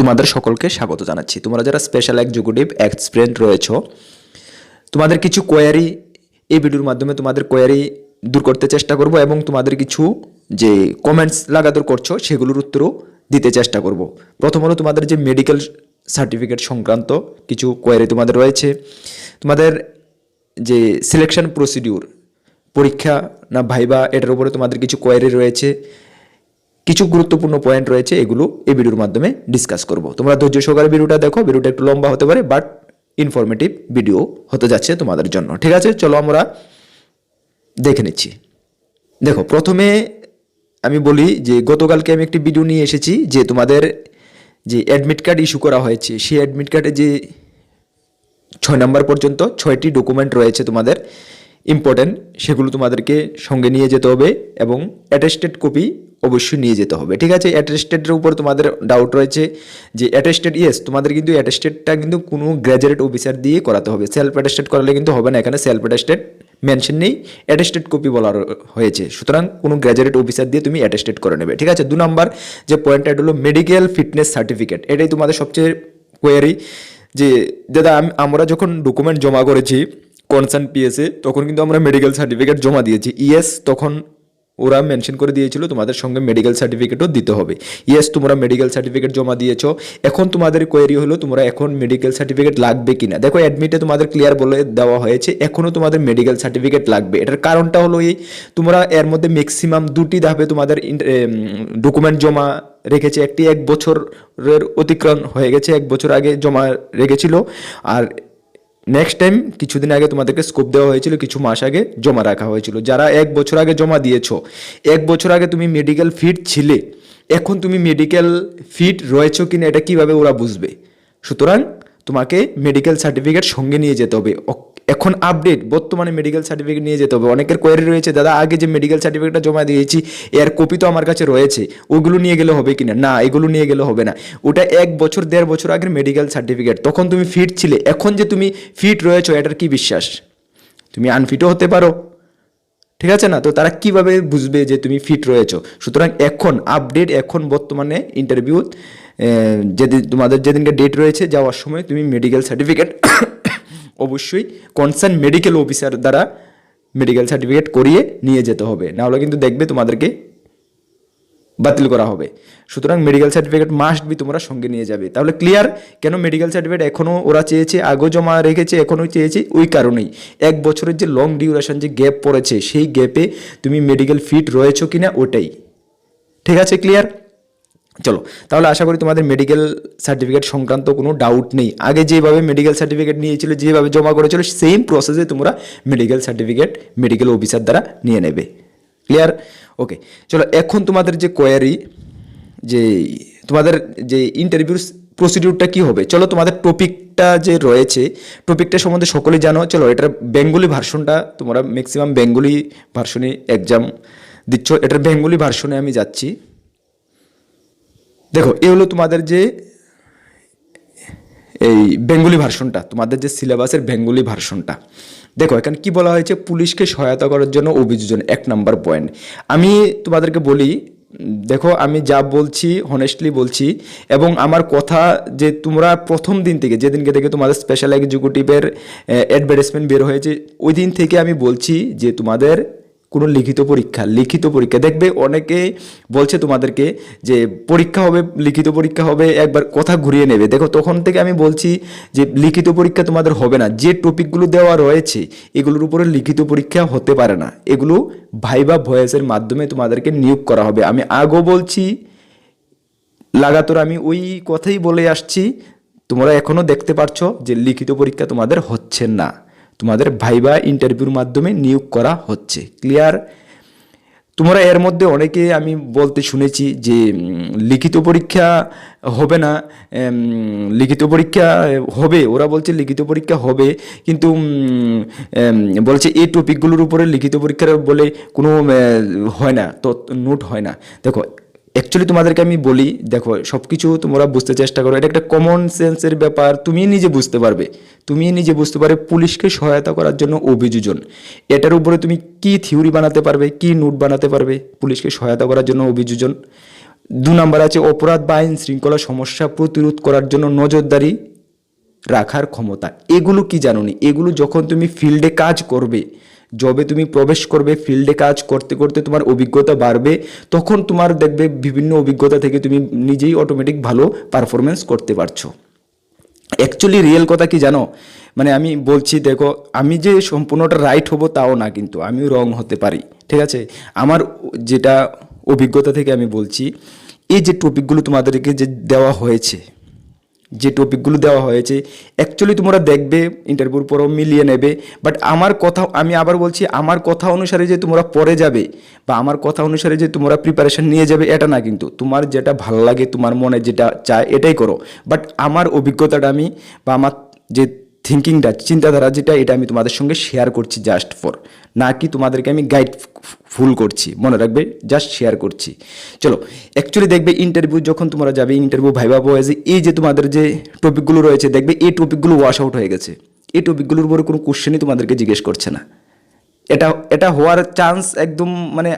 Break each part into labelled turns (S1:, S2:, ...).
S1: তোমাদের সকলকে স্বাগত জানাচ্ছি। তোমরা যারা স্পেশাল এক্সিকিউটিভ এক্সপিরিয়েন্স রয়েছো, তোমাদের কিছু কোয়ারি এই ভিডিওর মাধ্যমে তোমাদের কোয়ারি দূর করতে চেষ্টা করব এবং তোমাদের কিছু যে কমেন্টস লাগাদর করছো সেগুলোর উত্তরও দিতে চেষ্টা করব। প্রথমত তোমাদের যে মেডিকেল সার্টিফিকেট সংক্রান্ত কিছু কোয়ারি তোমাদের রয়েছে, তোমাদের যে সিলেকশন প্রসিডিউর পরীক্ষা না ভাইবা এটার উপরে তোমাদের কিছু কোয়ারি রয়েছে, কিছু গুরুত্বপূর্ণ পয়েন্ট রয়েছে, এগুলো এই ভিডিওর মাধ্যমে ডিসকাস করব। তোমরা ধৈর্য সহকারে ভিডিওটা দেখো, ভিডিওটা একটু লম্বা হতে পারে বাট ইনফরমেটিভ ভিডিও হতে যাচ্ছে তোমাদের জন্য। ঠিক আছে, চলো আমরা দেখে নিচ্ছি। দেখো, প্রথমে আমি বলি যে গতকালকে আমি একটি ভিডিও নিয়ে এসেছি যে তোমাদের যে অ্যাডমিট কার্ড ইস্যু করা হয়েছে সেই অ্যাডমিট কার্ডে যে 6 নম্বর পর্যন্ত 6টি ডকুমেন্ট রয়েছে তোমাদের ইম্পর্টেন্ট, সেগুলো তোমাদেরকে সঙ্গে নিয়ে যেতে হবে এবং অ্যাটেস্টেড কপি অবশ্যই নিয়ে যেতে হবে। ঠিক আছে, অ্যাটেস্টেডের উপর তোমাদের ডাউট রয়েছে যে অ্যাটেস্টেড, ইয়েস তোমাদের কিন্তু অ্যাটেস্টেডটা কিন্তু কোনো গ্র্যাজুয়েট অফিসার দিয়ে করাতে হবে, সেলফ অ্যাটেস্টেড করালে কিন্তু হবে না। এখানে সেলফ অ্যাটেস্টেড মেনশন নেই, অ্যাটেস্টেড কপি বলা হয়েছে, সুতরাং কোনো গ্র্যাজুয়েট অফিসার দিয়ে তুমি অ্যাটেস্টেড করে নেবে। ঠিক আছে, 2 নম্বর যে পয়েন্টটা হলো মেডিকেল ফিটনেস সার্টিফিকেট। এটাই তোমাদের সবচেয়ে কোয়ারি যে দাদা আমরা যখন ডকুমেন্ট জমা করেছি কনসার্ন পিএসএ তখন কিন্তু আমরা মেডিকেল সার্টিফিকেট জমা দিয়েছি। ইয়েস, তখন ওরা মেনশন করে দিয়েছিল তোমাদের সঙ্গে মেডিকেল সার্টিফিকেটও দিতে হবে। ইয়েস, তোমরা মেডিকেল সার্টিফিকেট জমা দিয়েছো। এখন তোমাদের কোয়েরি হলো তোমরা এখন মেডিকেল সার্টিফিকেট লাগবে কিনা। দেখো, অ্যাডমিটে তোমাদের ক্লিয়ার বলে দেওয়া হয়েছে এখনও তোমাদের মেডিকেল সার্টিফিকেট লাগবে। এটার কারণটা হলো এই, তোমরা এর মধ্যে ম্যাক্সিমাম 2টি ধাপে তোমাদের ডকুমেন্ট জমা রেখেছে। একটি 1 বছরের অতিক্রম হয়ে গেছে, 1 বছর আগে জমা রেখেছিল, আর নেক্সট টাইম কিছুদিন আগে তোমাদেরকে স্কোপ দেওয়া হয়েছিল, কিছু মাস আগে জমা রাখা হয়েছিল। যারা 1 বছর আগে জমা দিয়েছো, 1 বছর আগে তুমি মেডিকেল ফিট ছিলে, এখন তুমি মেডিকেল ফিট রয়েছো কিনা এটা কিভাবে ওরা বুঝবে? সুতরাং তোমাকে মেডিকেল সার্টিফিকেট সঙ্গে নিয়ে যেতে হবে। এখন আপডেট বর্তমানে মেডিকেল সার্টিফিকেট নিয়ে যেতে হবে। অনেকের কোয়ারি রয়েছে দাদা আগে যে মেডিকেল সার্টিফিকেটটা জমা দিয়েছি এর কপি তো আমার কাছে রয়েছে, ওগুলো নিয়ে গেলে হবে কিনা? না, এগুলো নিয়ে গেলে হবে না। ওটা 1 বছর 1.5 বছর আগের মেডিকেল সার্টিফিকেট, তখন তুমি ফিট ছিলে, এখন যে তুমি ফিট রয়েছো এটার কি বিশ্বাস? তুমি আনফিটও হতে পারো। ঠিক আছে না, তো তারা কিভাবে বুঝবে যে তুমি ফিট রয়েছো? সুতরাং এখন আপডেট, এখন বর্তমানে ইন্টারভিউ যেদিন তোমাদের যেদিনকে ডেট রয়েছে যাওয়ার সময় তুমি মেডিকেল সার্টিফিকেট অবশ্যই কনসার্ন মেডিকেল অফিসার দ্বারা মেডিকেল সার্টিফিকেট করিয়ে নিয়ে যেতে হবে, নাহলে কিন্তু দেখবে তোমাদেরকে বাতিল করা হবে। সুতরাং মেডিকেল সার্টিফিকেট মাস্ট বি তোমরা সঙ্গে নিয়ে যাবে। তাহলে ক্লিয়ার কেন মেডিকেল সার্টিফিকেট এখনও ওরা চেয়েছে, আগেও জমা রেখেছে, এখনও চেয়েছে, ওই কারণেই 1 বছরের যে লং ডিউরেশন যে গ্যাপ পড়েছে সেই গ্যাপে তুমি মেডিকেল ফিট রয়েছো কিনা ওটাই। ঠিক আছে, ক্লিয়ার? চলো, তাহলে আশা করি তোমাদের মেডিকেল সার্টিফিকেট সংক্রান্ত কোনো ডাউট নেই। আগে যেভাবে মেডিকেল সার্টিফিকেট নিয়েছিল, যেভাবে জমা করেছিল, সেম প্রসেসে তোমরা মেডিকেল সার্টিফিকেট মেডিকেল অফিসার দ্বারা নিয়ে নেবে। ক্লিয়ার? ওকে, চলো এখন তোমাদের যে কোয়ারি, যে তোমাদের যে ইন্টারভিউর প্রসিডিউরটা কি হবে, চলো তোমাদের টপিকটা যে রয়েছে টপিকটা সম্বন্ধে সকলেই জানো। চলো, এটার বেঙ্গলি ভার্সনটা, তোমরা ম্যাক্সিমাম বেঙ্গলি ভার্সনে এক্সাম দিচ্ছ, এটার বেঙ্গলি ভার্সনে আমি যাচ্ছি। দেখো, এই হলো তোমাদের যে এই বেঙ্গলি ভার্সনটা, তোমাদের যে সিলেবাসের বেঙ্গলি ভার্সনটা। দেখো এখানে কি বলা হয়েছে, পুলিশকে সহায়তা করার জন্য অভিযোজন 1 নম্বর পয়েন্ট। আমি তোমাদেরকে বলি, দেখো আমি যা বলছি হনেস্টলি বলছি, এবং আমার কথা যে তোমরা প্রথম দিন থেকে, যেদিনকে থেকে তোমাদের স্পেশাল এক্সিকিউটিভের অ্যাডভার্টাইজমেন্ট বের হয়েছে ওই দিন থেকে আমি বলছি যে তোমাদের কোনো লিখিত পরীক্ষা দেখবে। অনেকে বলছে তোমাদেরকে যে পরীক্ষা হবে, লিখিত পরীক্ষা হবে, একবার কথা ঘুরিয়ে নেবে। দেখো, তখন থেকে আমি বলছি যে লিখিত পরীক্ষা তোমাদের হবে না। যে টপিকগুলো দেওয়া রয়েছে এগুলোর উপরে লিখিত পরীক্ষা হতে পারে না, এগুলো ভাইবা ভয়েসের মাধ্যমে তোমাদেরকে নিয়োগ করা হবে। আমি আগেও বলছি, লাগাতার আমি ওই কথাই বলে আসছি, তোমরা এখনও দেখতে পাচ্ছ যে লিখিত পরীক্ষা তোমাদের হচ্ছে না, তোমাদের ভাইবা ইন্টারভিউর মাধ্যমে নিয়োগ করা হচ্ছে। ক্লিয়ার? তোমরা এর মধ্যে অনেকে আমি বলতে শুনেছি যে লিখিত পরীক্ষা হবে না, লিখিত পরীক্ষা হবে, ওরা বলছে লিখিত পরীক্ষা হবে, কিন্তু বলছে এই টপিকগুলোর উপরে লিখিত পরীক্ষার বলে কোনো হয় না, তো নোট হয় না। দেখো অ্যাকচুয়ালি তোমাদেরকে আমি বলি, দেখো সব কিছু তোমরা বুঝতে চেষ্টা করো, এটা একটা কমন সেন্সের ব্যাপার, তুমি নিজে বুঝতে পারবে, পুলিশকে সহায়তা করার জন্য অভিযোজন, এটার উপরে তুমি কি থিওরি বানাতে পারবে, কি নোট বানাতে পারবে পুলিশকে সহায়তা করার জন্য অভিযোজন। 2 নাম্বার আছে অপরাধ বা আইন শৃঙ্খলা সমস্যা প্রতিরোধ করার জন্য নজরদারি রাখার ক্ষমতা। এগুলো কি জানোনি? এগুলো যখন তুমি ফিল্ডে কাজ করবে, জবে তুমি প্রবেশ করবে, ফিল্ডে কাজ করতে করতে তোমার অভিজ্ঞতা বাড়বে, তখন তোমার দেখবে বিভিন্ন অভিজ্ঞতা থেকে তুমি নিজেই অটোমেটিক ভালো পারফরমেন্স করতে পারছো। অ্যাকচুয়ালি রিয়েল কথা কি জানো, মানে আমি বলছি দেখো, আমি যে সম্পূর্ণটা রাইট হব তাও না, কিন্তু আমিও রং হতে পারি, ঠিক আছে? আমার যেটা অভিজ্ঞতা থেকে আমি বলছি, এই যে টপিকগুলো তোমাদেরকে যে দেওয়া হয়েছে, অ্যাকচুয়ালি তোমরা দেখবে ইন্টারভিউর পরও মিলিয়ে নেবে, বাট আমার কথা, আমি আবার বলছি, আমার কথা অনুসারে যে তোমরা পড়ে যাবে বা আমার কথা অনুসারে যে তোমরা প্রিপারেশন নিয়ে যাবে এটা না, কিন্তু তোমার যেটা ভালো লাগে, তোমার মনে যেটা চায় এটাই করো। বাট আমার অভিজ্ঞতাটা আমি বা আমার যে থিঙ্কিংটা, চিন্তাধারা যেটা, এটা আমি তোমাদের সঙ্গে শেয়ার করছি জাস্ট ফর, না কি তোমাদেরকে আমি গাইড ফুল করছি, মনে রাখবে, জাস্ট শেয়ার করছি। চলো, অ্যাকচুয়ালি দেখবে ইন্টারভিউ যখন তোমরা যাবে, ইন্টারভিউ ভাইবা বয়েছে, এই যে তোমাদের যে টপিকগুলো রয়েছে, দেখবে এই টপিকগুলো ওয়াশ আউট হয়ে গেছে। এই টপিকগুলোর উপরে কোনো কোশ্চেনই তোমাদেরকে জিজ্ঞেস করছে না। এটা হওয়ার চান্স একদম, মানে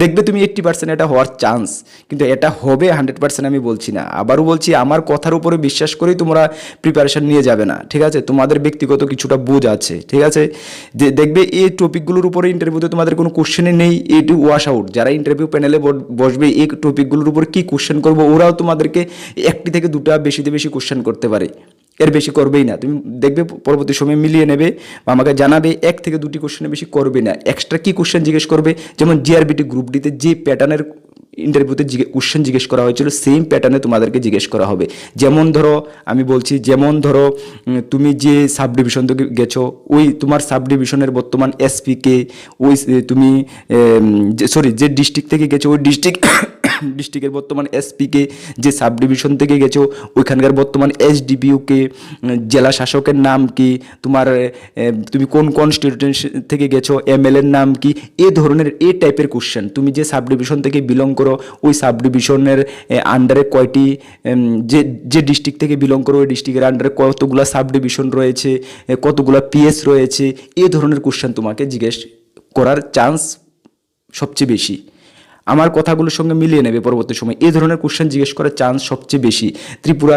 S1: দেখবে তুমি 80% এটা হওয়ার চান্স, কিন্তু এটা হবে 100% আমি বলছি না। আবারও বলছি, আমার কথার উপরে বিশ্বাস করেই তোমরা প্রিপারেশন নিয়ে যাবে না, ঠিক আছে? তোমাদের ব্যক্তিগত কিছুটা বুঝ আছে, ঠিক আছে? যে দেখবে এই টপিকগুলোর উপরে ইন্টারভিউতে তোমাদের কোনো কোশ্চেনই নেই, এটি ওয়াশ আউট। যারা ইন্টারভিউ প্যানেলে বসবে, এই টপিকগুলোর উপর কি কোশ্চেন করবো, ওরাও তোমাদেরকে 1টি থেকে 2টা বেশিতে বেশি কোশ্চেন করতে পারে, এর বেশি করবেই না। তুমি দেখবে পরবর্তী সময় মিলিয়ে নেবে বা আমাকে জানাবে, 1 থেকে 2টি কোশ্চেনের বেশি করবে না। এক্সট্রা কি কোশ্চেন জিজ্ঞেস করবে, যেমন জিআরবিটি গ্রুপ ডিতে যে প্যাটার্নের ইন্টারভিউতে কোশ্চেন জিজ্ঞেস করা হয়েছিল, সেম প্যাটার্নে তোমাদেরকে জিজ্ঞেস করা হবে। যেমন ধরো, আমি বলছি, যেমন ধরো তুমি যে সাব ডিভিশন থেকে গেছো, ওই তোমার সাব ডিভিশনের বর্তমান এসপিকে, ওই তুমি যে ডিস্ট্রিক্ট থেকে গেছো, ওই ডিস্ট্রিক্টের বর্তমান এসপিকে, যে সাব ডিভিশন থেকে গেছো ওইখানকার বর্তমান এসডিপিওকে, জেলা শাসকের নাম কি, তুমি কোন কনস্টিটিউয়েন্সি থেকে গেছো, এমএলএর নাম কি, এই টাইপের কোশ্চেন। তুমি যে সাব ডিভিশন থেকে বিলং করো, ওই সাব ডিভিশনের আন্ডারে কয়টি, যে ডিস্ট্রিক্ট থেকে বিলং করো ওই ডিস্ট্রিক্টের আন্ডারে কতগুলো সাব ডিভিশন রয়েছে, কতগুলো পিএস রয়েছে, এই ধরনের কোশ্চেন তোমাকে জিজ্ঞেস করার চান্স সবচেয়ে বেশি। আমার কথাগুলোর সঙ্গে মিলিয়ে নেবে পরবর্তী সময়, এই ধরনের কোশ্চেন জিজ্ঞেস করার চান্স সবচেয়ে বেশি। ত্রিপুরা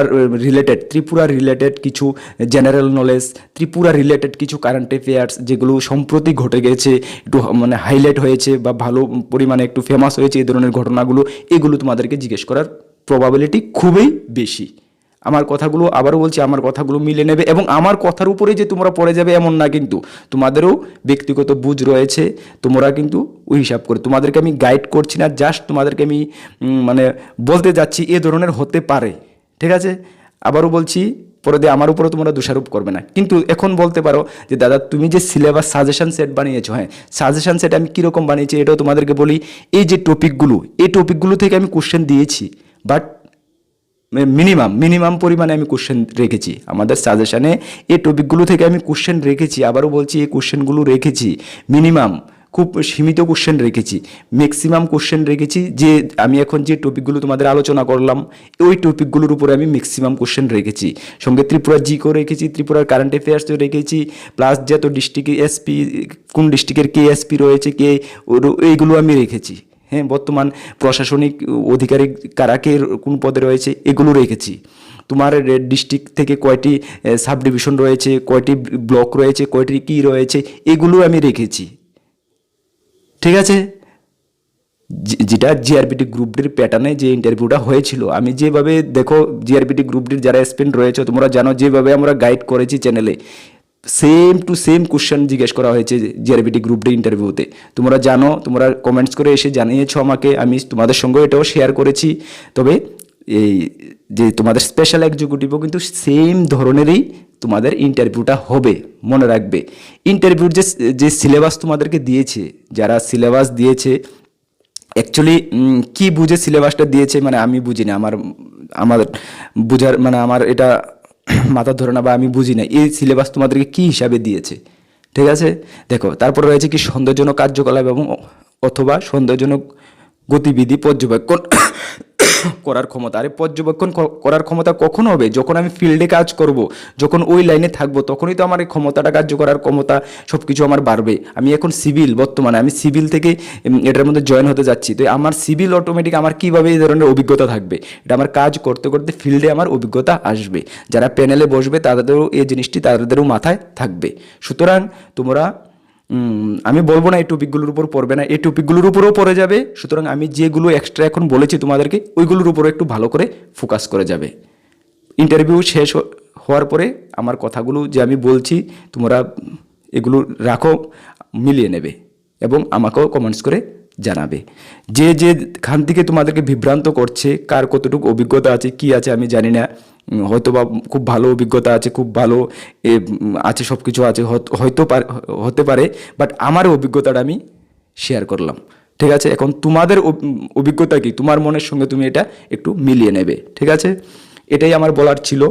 S1: রিলেটেড কিছু জেনারেল নলেজ, ত্রিপুরা রিলেটেড কিছু কারেন্ট অ্যাফেয়ার্স যেগুলো সম্প্রতি ঘটে গেছে, একটু মানে হাইলাইট হয়েছে বা ভালো পরিমাণে একটু ফেমাস হয়েছে, এই ধরনের ঘটনাগুলো, এগুলো তোমাদেরকে জিজ্ঞেস করার প্রবাবিলিটি খুবই বেশি। আমার কথাগুলো, আবারও বলছি, আমার কথাগুলো মিলে নেবে, এবং আমার কথার উপরে যে তোমরা পড়ে যাবে এমন না, কিন্তু তোমাদেরও ব্যক্তিগত বুঝ রয়েছে, তোমরা কিন্তু ওই হিসাব করে, তোমাদেরকে আমি গাইড করছি না, জাস্ট তোমাদেরকে আমি মানে বলতে যাচ্ছি এ ধরনের হতে পারে, ঠিক আছে? আবারও বলছি, পরে দিয়ে আমার উপরে তোমরা দোষারোপ করবে না। কিন্তু এখন বলতে পারো যে দাদা তুমি যে সিলেবাস সাজেশন সেট বানিয়েছো, হ্যাঁ, সাজেশন সেট আমি কীরকম বানিয়েছি এটাও তোমাদেরকে বলি। এই যে টপিকগুলো থেকে আমি কোশ্চেন দিয়েছি, বাট মিনিমাম পরিমাণে আমি কোশ্চেন রেখেছি আমাদের সাজেশনে। এই টপিকগুলো থেকে আমি কোশ্চেন রেখেছি, আবারও বলছি, এই কোশ্চেনগুলো রেখেছি মিনিমাম, খুব সীমিত কোশ্চেন রেখেছি। ম্যাক্সিমাম কোশ্চেন রেখেছি যে আমি এখন যে টপিকগুলো তোমাদের আলোচনা করলাম, ওই টপিকগুলোর উপরে আমি ম্যাক্সিমাম কোশ্চেন রেখেছি। সঙ্গে ত্রিপুরা জিকেও রেখেছি, ত্রিপুরার কারেন্ট অ্যাফেয়ার্সও রেখেছি, প্লাস যত ডিস্ট্রিক্টে এসপি, কোন ডিস্ট্রিক্টের কে এসপি রয়েছে, এইগুলো আমি রেখেছি। হ্যাঁ, বর্তমান প্রশাসনিক আধিকারিক কারা কে কোন পদে রয়েছে, এগুলো রেখেছি। তোমার ডিস্ট্রিক্ট থেকে কয়টি সাব ডিভিশন রয়েছে, কয়টি ব্লক রয়েছে, কয়টি কী রয়েছে, এগুলো আমি রেখেছি, ঠিক আছে? যেটা জিআরবিটি গ্রুপ ডির প্যাটার্নে যে ইন্টারভিউটা হয়েছিল, আমি যেভাবে, দেখো জিআরবিটি গ্রুপ ডির যারা স্টুডেন্ট রয়েছে তোমরা জানো, যেভাবে আমরা গাইড করেছি চ্যানেলে, সেম টু সেম কোশ্চেন জিজ্ঞেস করা হয়েছে জিআরবিটি গ্রুপ ডি ইন্টারভিউতে। তোমরা জানো, তোমরা কমেন্টস করে এসে জানিয়েছো আমাকে, আমি তোমাদের সঙ্গে এটাও শেয়ার করেছি। তবে এই যে তোমাদের স্পেশাল এক্সিকিউটিভও কিন্তু সেম ধরনেরই তোমাদের ইন্টারভিউটা হবে, মনে রাখবে। ইন্টারভিউর যে সিলেবাস তোমাদেরকে দিয়েছে, যারা সিলেবাস দিয়েছে, অ্যাকচুয়ালি কি বুঝে সিলেবাসটা দিয়েছে, মানে আমি বুঝি না, আমার বুঝার, মানে আমার এটা মাথা ধরে না, বা আমি বুঝি না এই সিলেবাস তোমাদেরকে কি হিসাবে দিয়েছে, ঠিক আছে? দেখো, তারপর রয়েছে কি সন্দেহজনক কার্যকলাপ এবং অথবা সন্দেহজনক গতিবিধি পর্যবেক্ষণ করার ক্ষমতা। আরে পর্যবেক্ষণ করার ক্ষমতা কখন হবে? যখন আমি ফিল্ডে কাজ করব, যখন ওই লাইনে থাকবো, তখনই তো আমার এই ক্ষমতাটা, কার্য করার ক্ষমতা সব কিছু আমার বাড়বে। আমি এখন সিভিল, বর্তমানে আমি সিভিল থেকে এটার মধ্যে জয়েন হতে যাচ্ছি, তো আমার সিভিল অটোমেটিক আমার কীভাবে এই ধরনের অভিজ্ঞতা থাকবে? এটা আমার কাজ করতে করতে ফিল্ডে আমার অভিজ্ঞতা আসবে। যারা প্যানেলে বসবে তাদেরও এই জিনিসটি তাদেরও মাথায় থাকবে। সুতরাং তোমরা আমি বলবো না এই টপিকগুলোর উপর পড়বে না, এই টপিকগুলোর উপরেও পড়ে যাবে। সুতরাং আমি যেগুলো এক্সট্রা এখন বলেছি তোমাদেরকে, ওইগুলোর উপরে একটু ভালো করে ফোকাস করে যাবে। ইন্টারভিউ শেষ হওয়ার পরে আমার কথাগুলো যে আমি বলছি তোমরা এগুলো রাখো, মিলিয়ে নেবে এবং আমাকেও কমেন্টস করে জানাবে। যে খান থেকে তোমাদেরকে বিভ্রান্ত করছে, কার কতটুকু অভিজ্ঞতা আছে কি আছে আমি জানি না, হয়তো বা খুব ভালো অভিজ্ঞতা আছে, খুব ভালো আছে, সব কিছু আছে, হয়তো হতে পারে, বাট আমার অভিজ্ঞতাটা আমি শেয়ার করলাম। ঠিক আছে, এখন তোমাদের অভিজ্ঞতা কি, তোমার মনের সঙ্গে তুমি এটা একটু মিলিয়ে নেবে। ঠিক আছে, এটাই আমার বলার ছিল।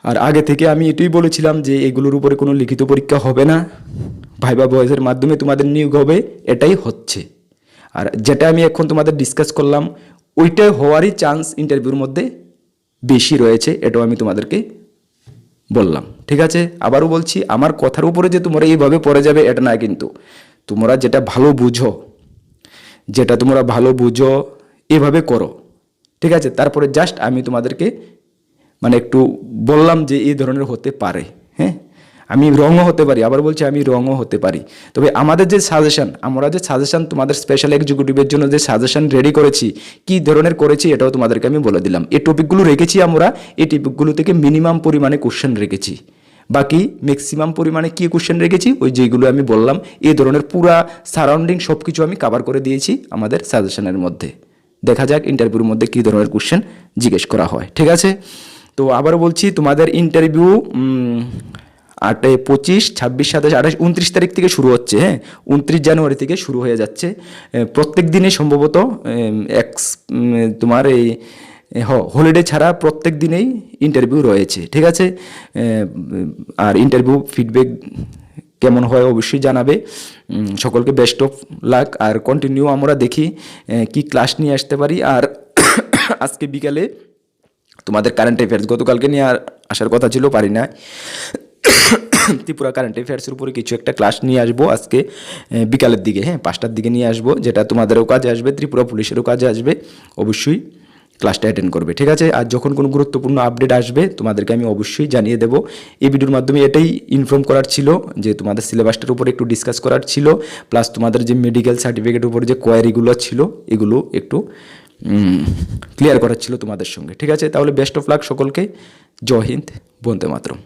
S1: আর আগে থেকে আমি এটাই বলেছিলাম যে এগুলোর উপরে কোনো লিখিত পরীক্ষা হবে না, ভাইবা ভয়েসের মাধ্যমে তোমাদের নিয়োগ হবে, এটাই হচ্ছে। আর যেটা আমি এখন তোমাদের ডিসকাস করলাম, ওইটাই হওয়ারই চান্স ইন্টারভিউর মধ্যে বেশি রয়েছে, এটাও আমি তোমাদেরকে বললাম। ঠিক আছে, আবারও বলছি, আমার কথার উপরে যে তোমরা এইভাবে পড়ে যাবে এটা না, কিন্তু তোমরা যেটা ভালো বুঝো, এভাবে করো। ঠিক আছে, তারপরে জাস্ট আমি তোমাদেরকে মানে একটু বললাম যে এই ধরনের হতে পারে। হ্যাঁ, আমি রঙও হতে পারি, আবার বলছি আমি রঙও হতে পারি। তবে আমাদের যে সাজেশন তোমাদের স্পেশাল এক্সিকিউটিভের জন্য যে সাজেশন রেডি করেছি, কী ধরনের করেছি এটাও তোমাদেরকে আমি বলে দিলাম। এই টপিকগুলো রেখেছি আমরা, এই টপিকগুলো থেকে মিনিমাম পরিমাণে কোশ্চেন রেখেছি, বাকি ম্যাক্সিমাম পরিমাণে কী কোশ্চেন রেখেছি ওই যেগুলো আমি বললাম, এই ধরনের পুরা সারাউন্ডিং সব কিছু আমি কভার করে দিয়েছি আমাদের সাজেশনের মধ্যে। দেখা যাক ইন্টারভিউর মধ্যে কী ধরনের কোশ্চেন জিজ্ঞেস করা হয়। ঠিক আছে, তো আবার বলছি, তোমাদের ইন্টারভিউ 8, 25, 26, 27, 28, 29 তারিখ থেকে শুরু হচ্ছে। হ্যাঁ, 29 জানুয়ারি থেকে শুরু হয়ে যাচ্ছে। প্রত্যেক দিনে সম্ভবত তোমার এই হলিডে ছাড়া প্রত্যেক দিনেই ইন্টারভিউ রয়েছে। ঠিক আছে, আর ইন্টারভিউ ফিডব্যাক কেমন হয় অবশ্যই জানাবে। সকলকে বেস্ট অফ লাক। আর কন্টিনিউ আমরা দেখি কি ক্লাস নিয়ে আসতে পারি। আর আজকে বিকালে তোমাদের কারেন্ট অ্যাফেয়ার্স গতকালকে নিয়ে আসার কথা ছিল, পারি না। ত্রিপুরা কারেন্ট অ্যাফেয়ার্সের উপরে কিছু একটা ক্লাস নিয়ে আসবো আজকে বিকালের দিকে, হ্যাঁ 5টার দিকে নিয়ে আসবো, যেটা তোমাদেরও কাজে আসবে, ত্রিপুরা পুলিশেরও কাজে আসবে। অবশ্যই ক্লাসটা অ্যাটেন্ড করবে। ঠিক আছে, আর যখন কোনো গুরুত্বপূর্ণ আপডেট আসবে তোমাদেরকে আমি অবশ্যই জানিয়ে দেবো। এই ভিডিওর মাধ্যমে এটাই ইনফর্ম করার ছিল যে তোমাদের সিলেবাসটার উপরে একটু ডিসকাস করার ছিল, প্লাস তোমাদের যে মেডিকেল সার্টিফিকেটের উপরে যে কোয়ারিগুলো ছিল এগুলো একটু ক্লিয়ার করার ছিল তোমাদের সঙ্গে। ঠিক আছে, তাহলে বেস্ট অফ লাক সকলকে। জয় হিন্দ, বন্দে মাতরম।